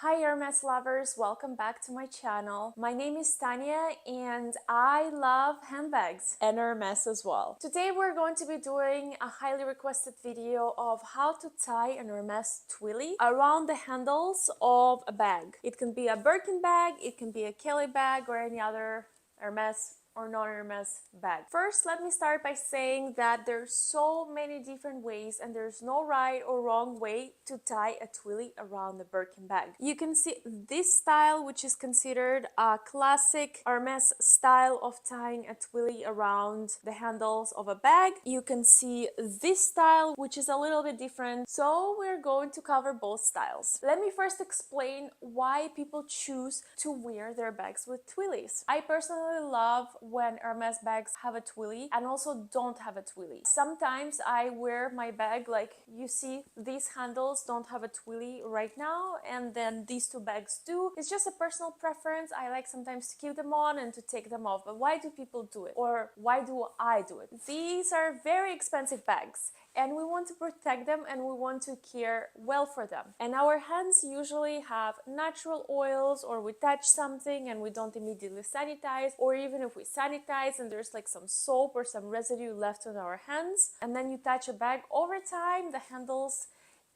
Hi Hermes lovers, welcome back to my channel. My name is Tanya and I love handbags and Hermes as well. Today we're going to be doing a highly requested video of how to tie an Hermes Twilly around the handles of a bag. It can be a Birkin bag, it can be a Kelly bag or any other Hermes or non-Hermes bag. First, let me start by saying that there's so many different ways and there's no right or wrong way to tie a Twilly around the Birkin bag. You can see this style, which is considered a classic Hermes style of tying a Twilly around the handles of a bag. You can see this style, which is a little bit different. So we're going to cover both styles. Let me first explain why people choose to wear their bags with Twillies. I personally love when Hermes bags have a Twilly and also don't have a Twilly. Sometimes I wear my bag like you see these handles don't have a Twilly right now and then these two bags do. It's just a personal preference. I like sometimes to keep them on and to take them off. But why do people do it? Or why do I do it? These are very expensive bags and we want to protect them and we want to care well for them. And our hands usually have natural oils or we touch something and we don't immediately sanitize, or even if we sanitize and there's like some soap or some residue left on our hands and then you touch a bag, over time the handles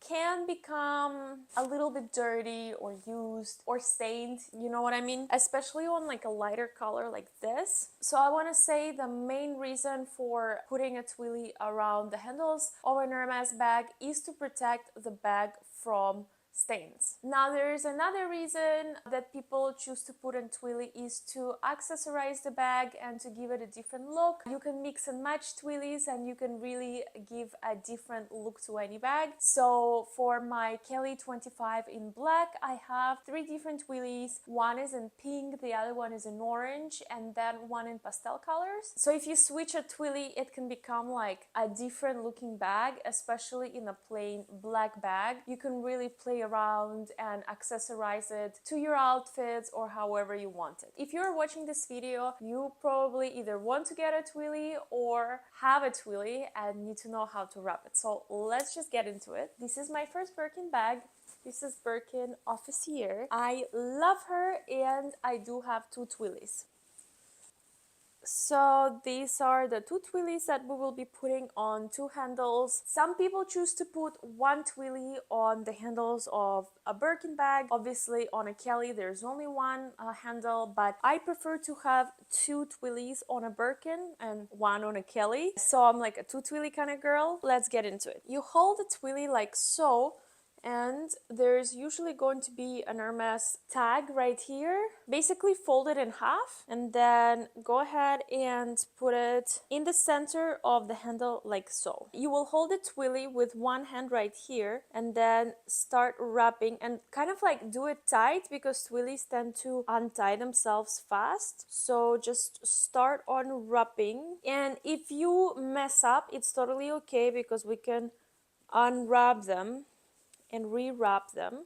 can become a little bit dirty or used or stained, you know what I mean? Especially on like a lighter color like this. So I want to say the main reason for putting a Twilly around the handles of an Hermes bag is to protect the bag from stains. Now there is another reason that people choose to put on Twilly is to accessorize the bag and to give it a different look. You can mix and match Twillies and you can really give a different look to any bag. So for my Kelly 25 in black, I have 3 different Twillies. One is in pink, the other one is in orange, and then one in pastel colors. So if you switch a Twilly, it can become like a different looking bag, especially in a plain black bag. You can really play around and accessorize it to your outfits or however you want it. If you're watching this video, you probably either want to get a Twilly or have a Twilly and need to know how to wrap it. So let's just get into it. This is my first Birkin bag. This is Birkin Officier. I love her and I do have 2 Twillies. So these are the 2 Twillies that we will be putting on 2 handles. Some people choose to put 1 Twilly on the handles of a Birkin bag. Obviously on a Kelly there's only one handle, but I prefer to have 2 Twillies on a Birkin and 1 on a Kelly. So I'm like a 2 Twilly kind of girl. Let's get into it. You hold the Twilly like so, and there's usually going to be an Hermes tag right here, basically fold it in half and then go ahead and put it in the center of the handle like so. You will hold the Twilly with one hand right here and then start wrapping and kind of like do it tight because Twillies tend to untie themselves fast. So just start on wrapping, and if you mess up, it's totally okay because we can unwrap them and rewrap them.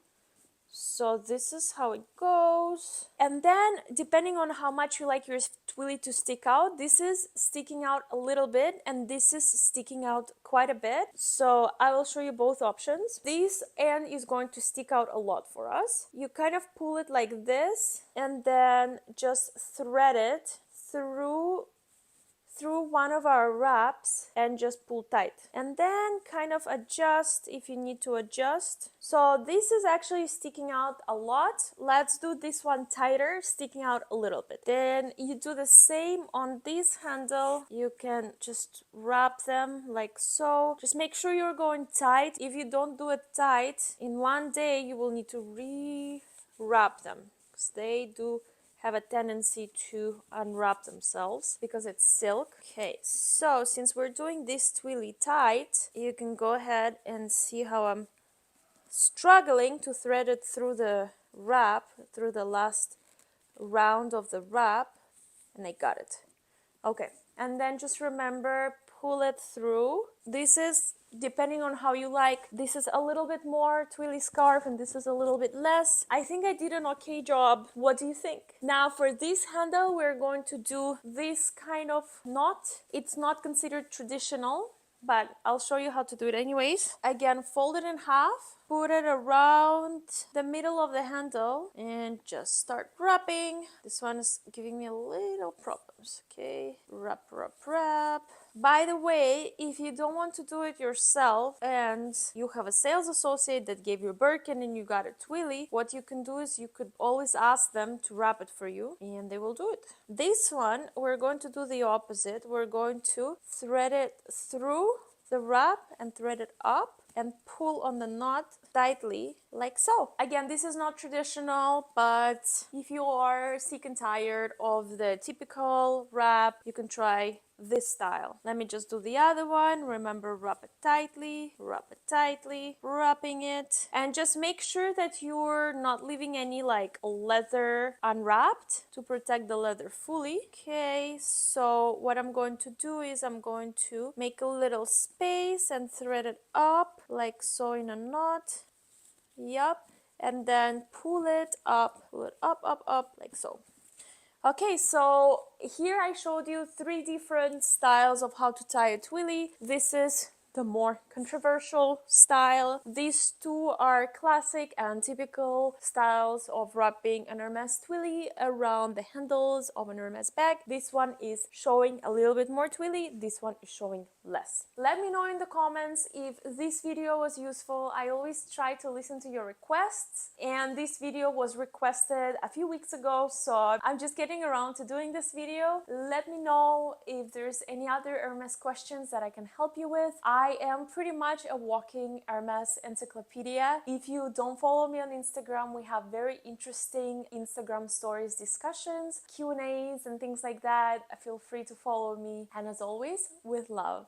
So this is how it goes. And then depending on how much you like your Twilly to stick out, this is sticking out a little bit and this is sticking out quite a bit. So I will show you both options. This end is going to stick out a lot for us. You kind of pull it like this and then just thread it through one of our wraps and just pull tight and then kind of adjust if you need to adjust. So this is actually sticking out a lot. Let's do this one tighter, sticking out a little bit. Then you do the same on this handle. You can just wrap them like so. Just make sure you're going tight. If you don't do it tight, in one day you will need to re-wrap them because they do have a tendency to unwrap themselves because it's silk. Okay, so since we're doing this Twilly tight, you can go ahead and see how I'm struggling to thread it through the wrap, through the last round of the wrap, and I got it. Okay, and then just remember, pull it through. This is depending on how you like. This is a little bit more Twilly scarf and this is a little bit less. I think I did an okay job. What do you think? Now for this handle, we're going to do this kind of knot. It's not considered traditional, but I'll show you how to do it anyways. Again, fold it in half put it around the middle of the handle and just start wrapping. This one is giving me a little problems. Okay, wrap, wrap, wrap. By the way, if you don't want to do it yourself and you have a sales associate that gave you a Birkin and you got a Twilly, what you can do is you could always ask them to wrap it for you and they will do it. This one, we're going to do the opposite. We're going to thread it through the wrap and thread it up and pull on the knot tightly like so. Again, this is not traditional, but if you are sick and tired of the typical wrap, you can try this style. Let me just do the other one. Remember, wrap it tightly, wrapping it, and just make sure that you're not leaving any like leather unwrapped to protect the leather fully. Okay, so what I'm going to do is I'm going to make a little space and thread it up like so in a knot. Yup, and then pull it up, up like so. Okay, so here I showed you 3 different styles of how to tie a twilly. This is the more controversial style. These 2 are classic and typical styles of wrapping an Hermes Twilly around the handles of an Hermes bag. This one is showing a little bit more twilly, this one is showing less. Let me know in the comments if this video was useful. I always try to listen to your requests, and this video was requested a few weeks ago, so I'm just getting around to doing this video. Let me know if there's any other Hermes questions that I can help you with. I am pretty much a walking Hermes encyclopedia. If you don't follow me on Instagram, we have very interesting Instagram stories discussions, Q&As and things like that. Feel free to follow me, and as always, with love.